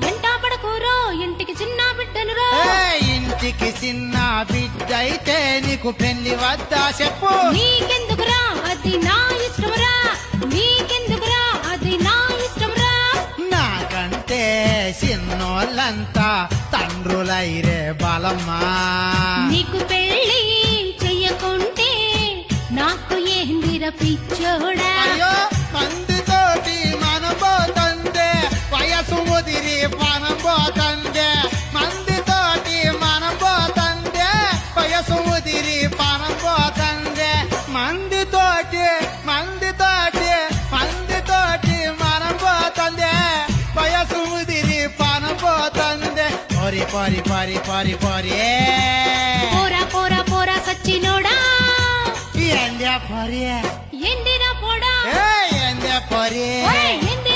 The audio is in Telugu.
ఎంట పడకూరో ఇంటికి చిన్న బిడ్డనురో. ఇంటికి చిన్న బిడ్డ అయితే నీకు పెళ్లి వద్దా చెప్పు. నీకెందుకురా అది నా ఇష్టమురా, నీకెందుకురా అది నా ఇష్టమురా. నాకంటే చిన్నోళ్ళంతా తండ్రులైరే బలమ్మా. నీకు పెళ్లి చెయ్యకుంటే నాకు ఏందిర పిచ్చోడా. అయ్యో మందితోటి మనం పోతందే, వయసు ముదిరి మనం పోతందే. మందితోటి మనం పోతందే, వయసు ముదిరి మనం పోతందే. మందితోటి మందితోటి మందితోటి మనం పోతందే, వయసు ముదిరి మనం పోతందే. పొరి పొరి పొరి పొరి పొరి పోరా పోరా పోరా సచ్చినోడా. ఎందే పొరి ఎందిరా పోడా. ఎందే పొరి ఎంది